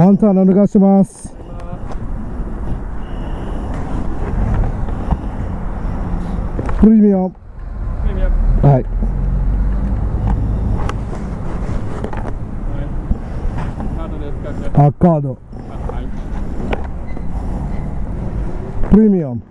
満タンお願いします。プレミアム。はい。あ、カード。プレミアム。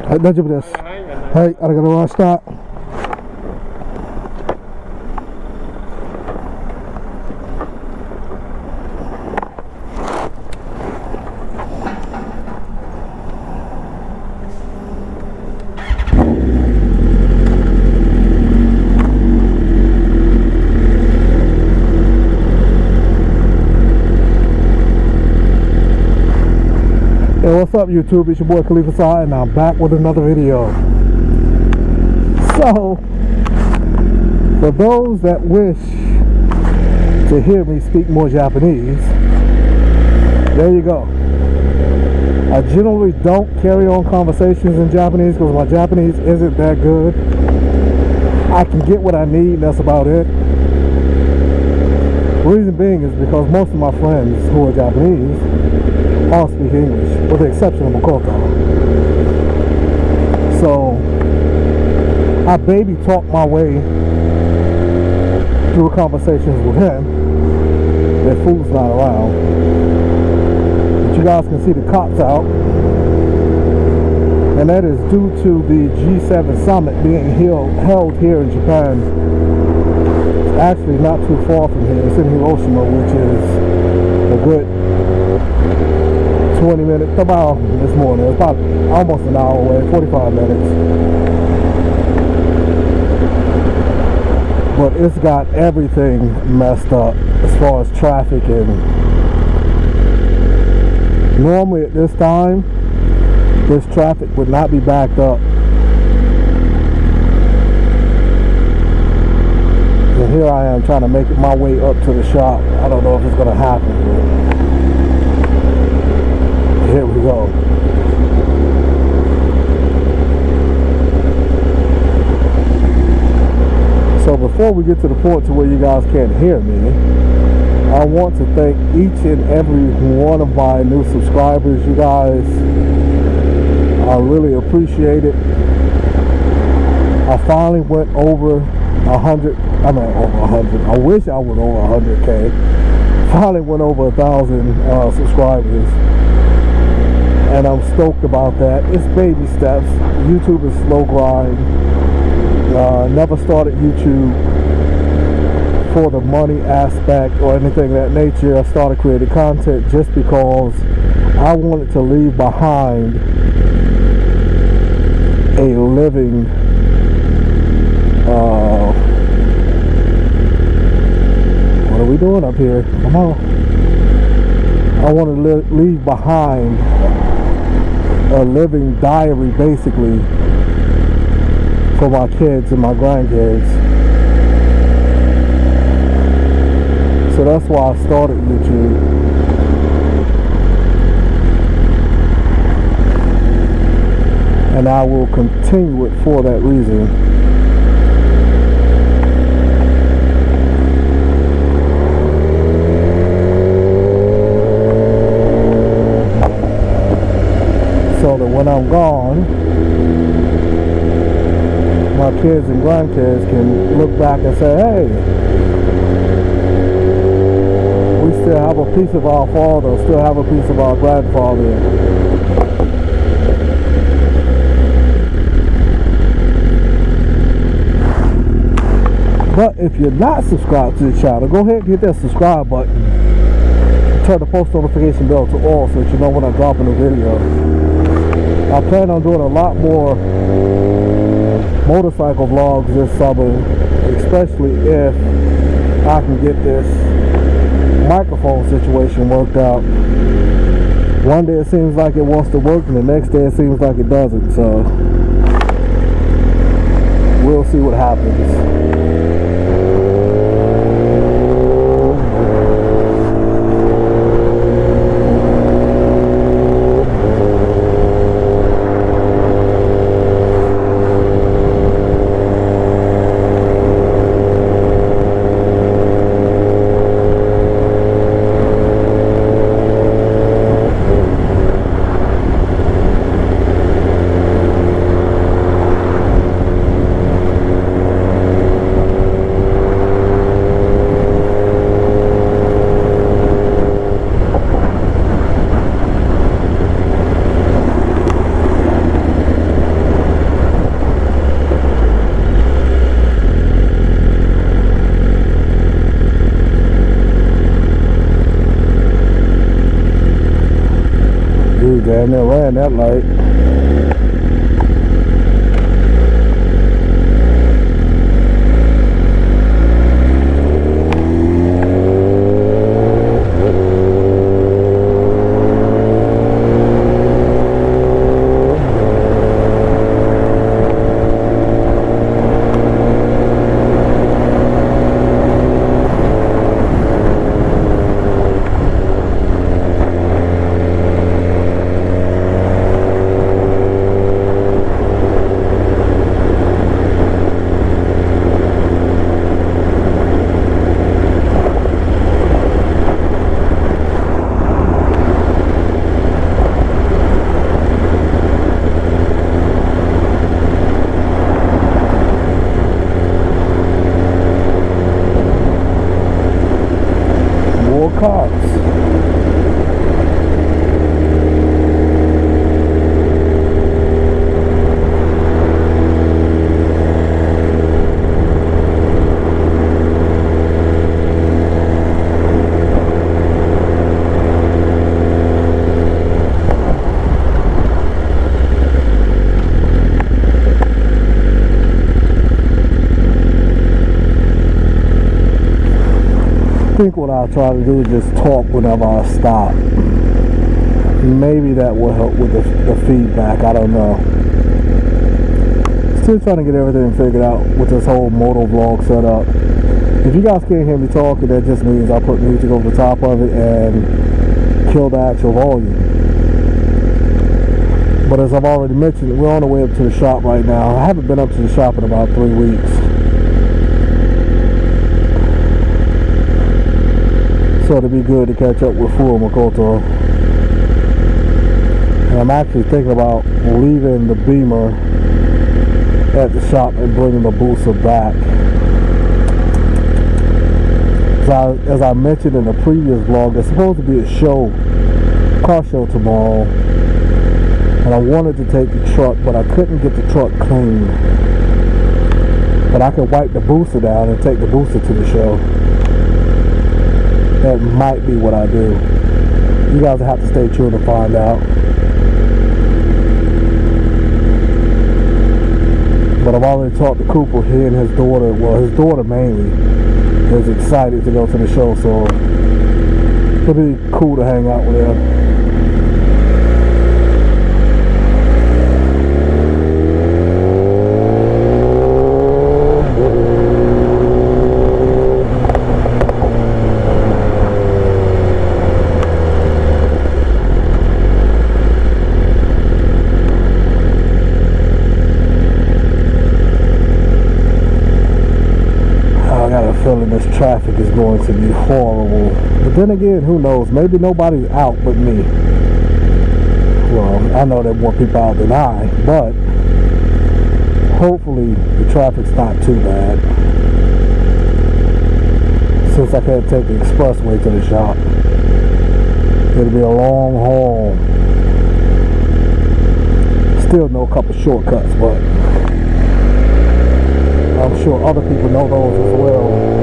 はい、大丈夫です。はい、ありがとうございました。Hey, what's up YouTube? It's your boy Khalifa Saad and I'm back with another video. So, for those that wish to hear me speak more Japanese, there you go. I generally don't carry on conversations in Japanese because my Japanese isn't that good. I can get what I need and that's about it. Reason being is because most of my friends who are Japanese all speak English, with the exception of Makoto. So, I baby talk my way through conversations with him. That fool's not around. But you guys can see the cops out. And that is due to the G7 summit being held here in Japan. It's actually not too far from here. It's in Hiroshima, which is a good 20 minutes, about this morning. It's about almost an hour away, 45 minutes. But it's got everything messed up as far as traffic, and normally at this time, this traffic would not be backed up. And here I am trying to make my way up to the shop. I don't know if it's going to happen, but here we go. So before we get to the point to where you guys can't hear me, I want to thank each and every one of my new subscribers. You guys, I really appreciate it. I finally went over 100. I mean over 100. I wish I went over 100K. Finally went over 1,000 subscribers. And I'm stoked about that. It's baby steps. YouTube is slow grind. Never started YouTube for the money aspect or anything of that nature. I started creating content just because I wanted to leave behind a living what are we doing up here? Come on. I want to leave behind a living diary, basically, for my kids and my grandkids. So that's why I started YouTube. And I will continue it for that reason. So that when I'm gone, my kids and grandkids can look back and say, hey, we still have a piece of our father, still have a piece of our grandfather. But if you're not subscribed to the channel, go ahead and hit that subscribe button. Turn the post notification bell to all so that you know when I'm dropping a video. I plan on doing a lot more motorcycle vlogs this summer, especially if I can get this microphone situation worked out. One day it seems like it wants to work and the next day it seems like it doesn't, so we'll see what happens. Damn near ran that light. Cops. I think what I'll try to do is just talk whenever I stop. Maybe that will help with the feedback. I don't know. Still trying to get everything figured out with this whole moto vlog setup. If you guys can't hear me talking, that just means I put music over the top of it and kill the actual volume. But as I've already mentioned, we're on the way up to the shop right now. I haven't been up to the shop in about 3 weeks. So it'd be good to catch up with Full Makoto. And I'm actually thinking about leaving the Beamer at the shop and bringing the Busa back. As I mentioned in the previous vlog, there's supposed to be a show, car show tomorrow. And I wanted to take the truck, but I couldn't get the truck clean. But I could wipe the Busa down and take the Busa to the show. That might be what I do. You guys will have to stay tuned to find out. But I've already talked to Cooper. He and his daughter, well, his daughter mainly, is excited to go to the show, so it'll be cool to hang out with them. Feeling this traffic is going to be horrible, but then again, who knows? Maybe nobody's out but me. Well, I know there are more people out than I, but hopefully the traffic's not too bad, since I can't take the expressway to the shop. It'll be a long haul. Still know a couple shortcuts, but I'm sure other people know those as well.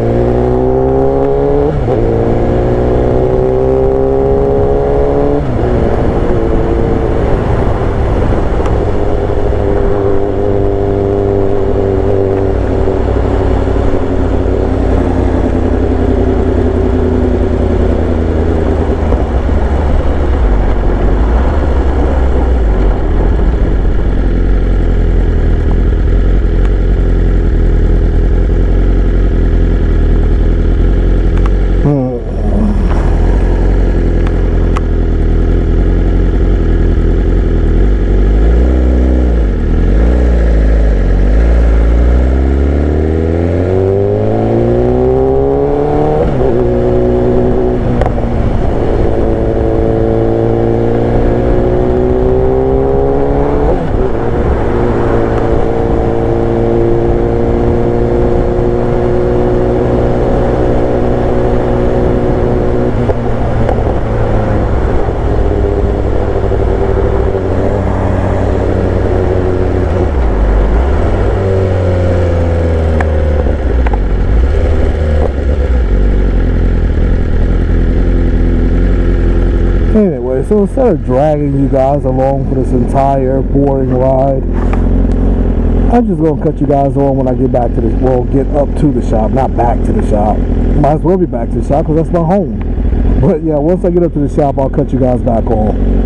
Anyway, so instead of dragging you guys along for this entire boring ride, I'm just going to cut you guys on when I get back to this, well, get up to the shop, not back to the shop. Might as well be back to the shop because that's my home. But yeah, once I get up to the shop, I'll cut you guys back on.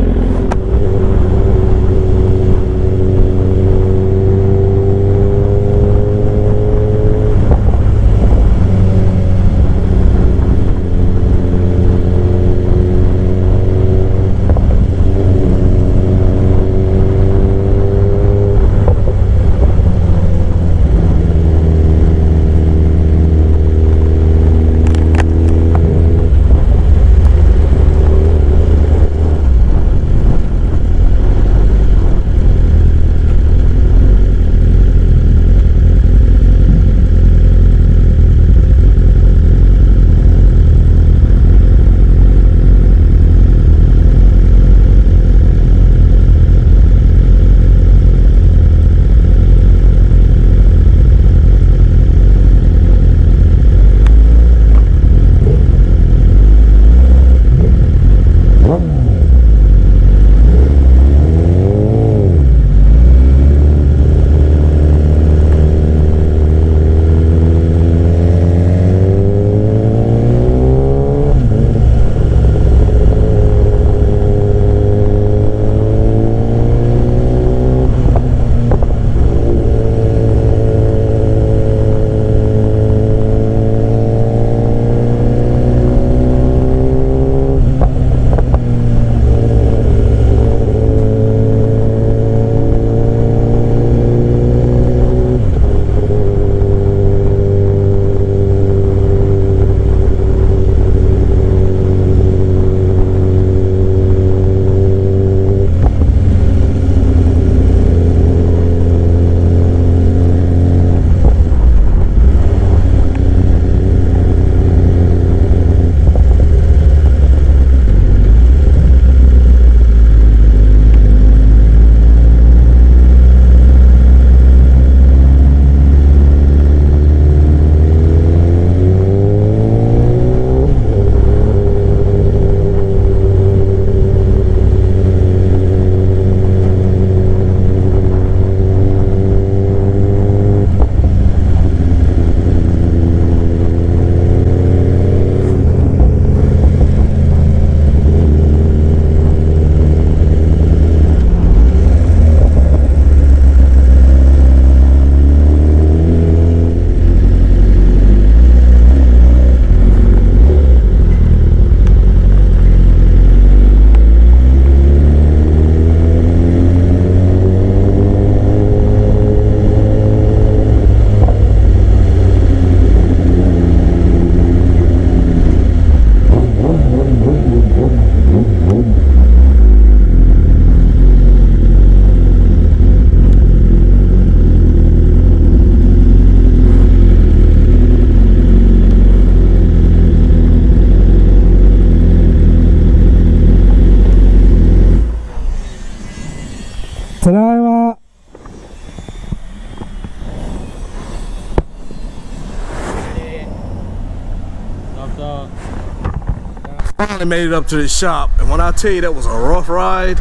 finally made it up to the shop, and when I tell you that was a rough ride,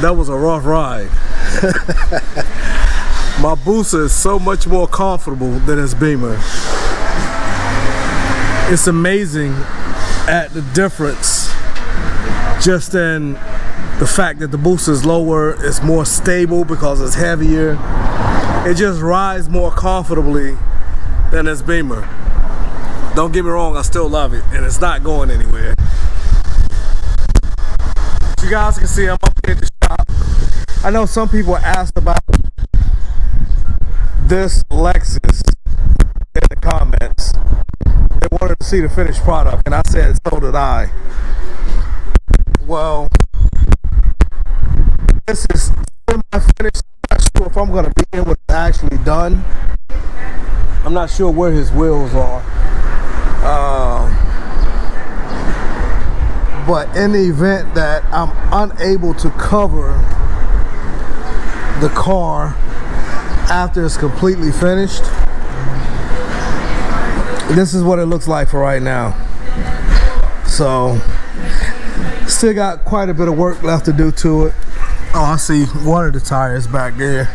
that was a rough ride. My Busa is so much more comfortable than his Beamer. It's amazing at the difference just in the fact that the Busa is lower, it's more stable because it's heavier. It just rides more comfortably than his Beamer. Don't get me wrong, I still love it, and it's not going anywhere. As you guys can see, I'm up here at the shop. I know some people asked about this Lexus in the comments. They wanted to see the finished product, and I said, so did I. Well, this is my finished. I'm not sure if I'm going to be in when it's actually done. I'm not sure where his wheels are. But in the event that I'm unable to cover the car after it's completely finished, this is what it looks like for right now. So still got quite a bit of work left to do to it. Oh, I see one of the tires back there.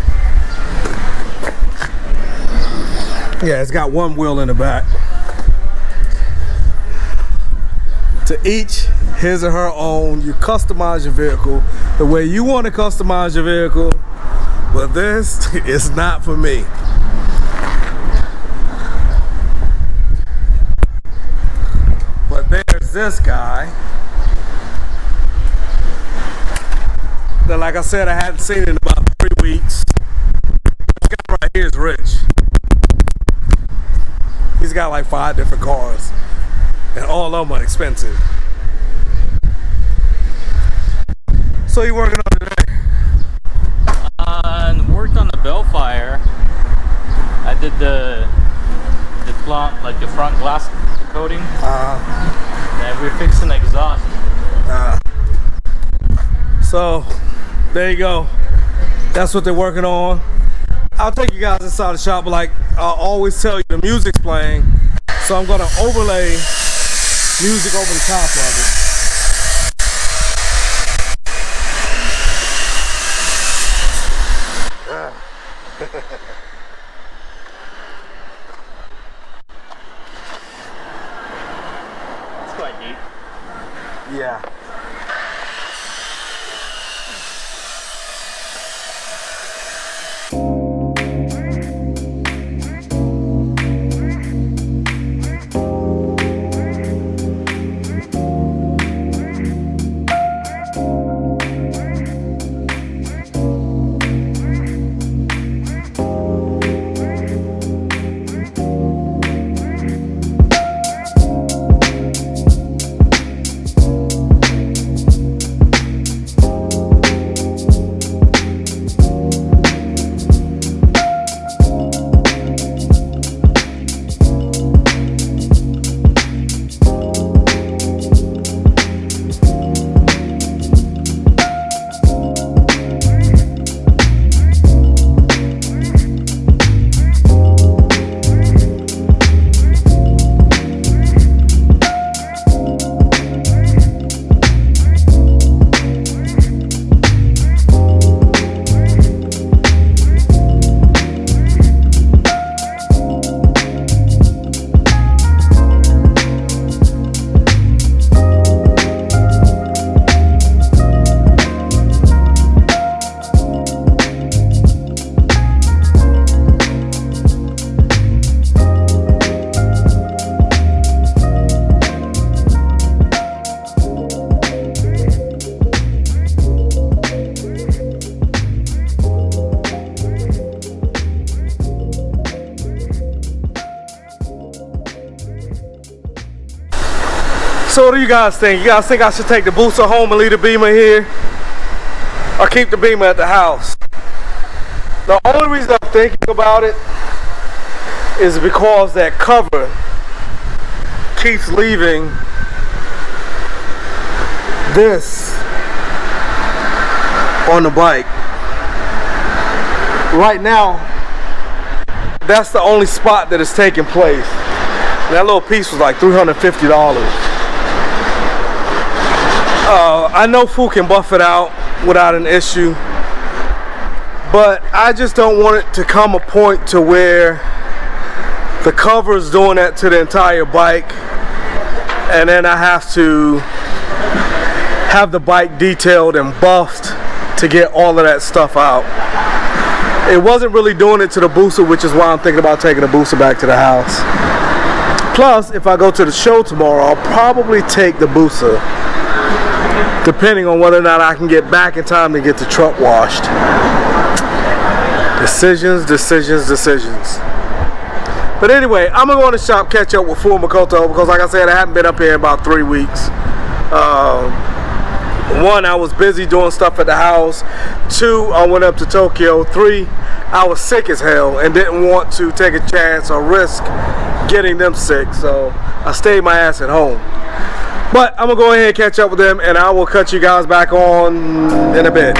Yeah, it's got one wheel in the back. To each his or her own. You customize your vehicle the way you want to customize your vehicle, but this is not for me. But there's this guy that, like I said, I hadn't seen in about 3 weeks. This guy right here is rich. He's got like 5 different cars, and all of them are expensive. So you working on today? Worked on the Bellfire. I did the front, like the front glass coating. And we're fixing the exhaust. So there you go. That's what they're working on. I'll take you guys inside the shop, but like I always tell you, the music's playing, so I'm gonna overlay music over the top of it. It's quite neat. Yeah. So what do you guys think? You guys think I should take the Busa home and leave the Beamer here? Or keep the Beamer at the house? The only reason I'm thinking about it is because that cover keeps leaving this on the bike. Right now, that's the only spot that is taking place. That little piece was like $350. I know Fu can buff it out without an issue, but I just don't want it to come a point to where the cover is doing that to the entire bike, and then I have to have the bike detailed and buffed to get all of that stuff out. It wasn't really doing it to the booster, which is why I'm thinking about taking the booster back to the house. Plus, if I go to the show tomorrow, I'll probably take the booster, depending on whether or not I can get back in time to get the truck washed. Decisions, decisions, decisions. But anyway, I'm gonna go in the shop, catch up with Fu Makoto, because like I said, I haven't been up here in about 3 weeks. One, I was busy doing stuff at the house. 2, I went up to Tokyo. 3, I was sick as hell and didn't want to take a chance or risk getting them sick, so I stayed my ass at home. But I'm gonna go ahead and catch up with them, and I will cut you guys back on in a bit.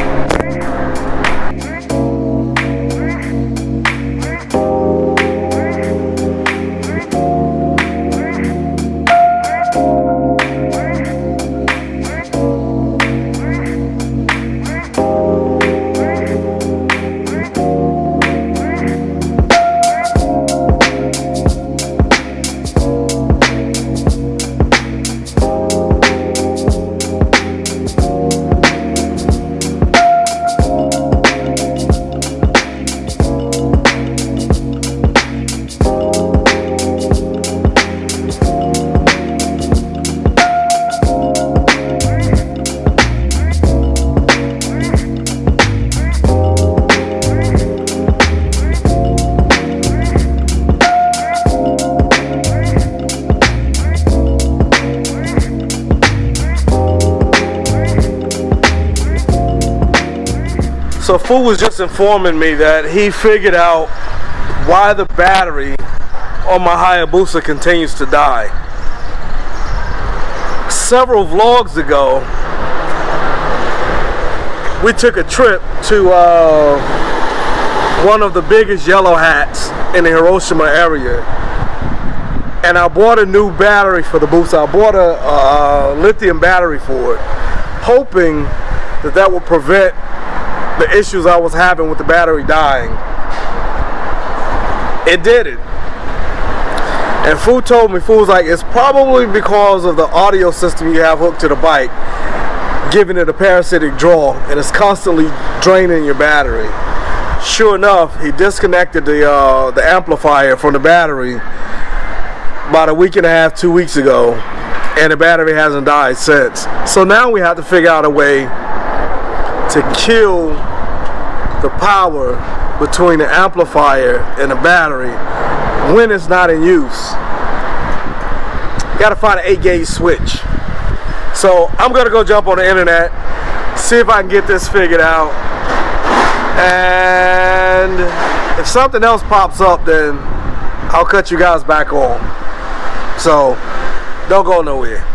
So Fu was just informing me that he figured out why the battery on my Hayabusa continues to die. Several vlogs ago, we took a trip to one of the biggest yellow hats in the Hiroshima area, and I bought a new battery for the Busa. I bought a lithium battery for it, hoping that that would prevent the issues I was having with the battery dying. It did it. And Fu told me, Fu was like, it's probably because of the audio system you have hooked to the bike, giving it a parasitic draw, and it's constantly draining your battery. Sure enough, he disconnected the amplifier from the battery about a week and a half, 2 weeks ago, and the battery hasn't died since. So now we have to figure out a way to kill the power between the amplifier and the battery when it's not in use. You gotta find an 8-gauge switch. So I'm gonna go jump on the internet, see if I can get this figured out, and if something else pops up, then I'll cut you guys back on. So don't go nowhere.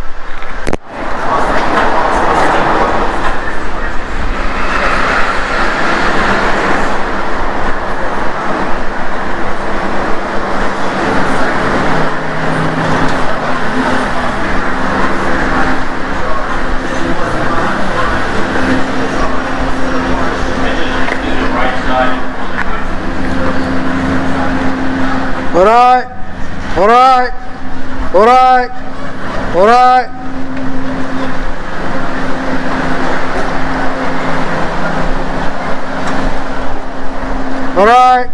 Alright, alright, alright, alright. Alright,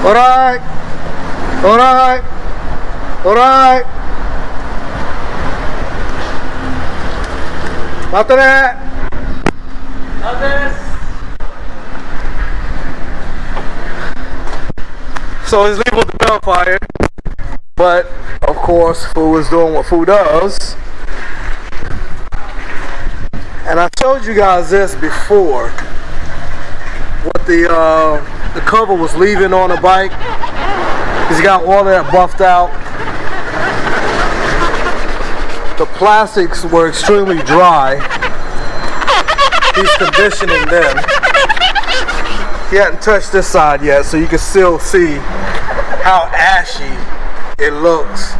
alright, alright, alright. Mata So he's leaving with the Bellfire, but of course Fu is doing what Fu does. And I showed you guys this before, what the cover was leaving on the bike. He's got all that buffed out. The plastics were extremely dry. He's conditioning them. He hadn't touched this side yet, so you can still see how ashy it looks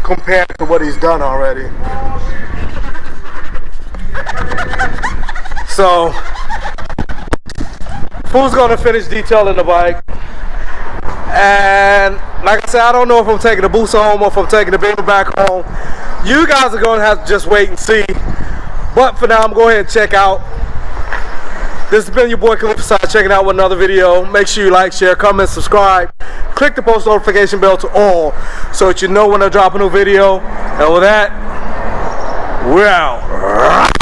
compared to what he's done already. So, Fool's gonna finish detailing the bike. And like I said, I don't know if I'm taking the Booster home or if I'm taking the Beamer back home. You guys are gonna have to just wait and see. But for now, I'm going to go ahead and check out. This has been your boy Khalif Asad checking out with another video. Make sure you like, share, comment, subscribe. Click the post notification bell to all so that you know when I drop a new video. And with that, we're out.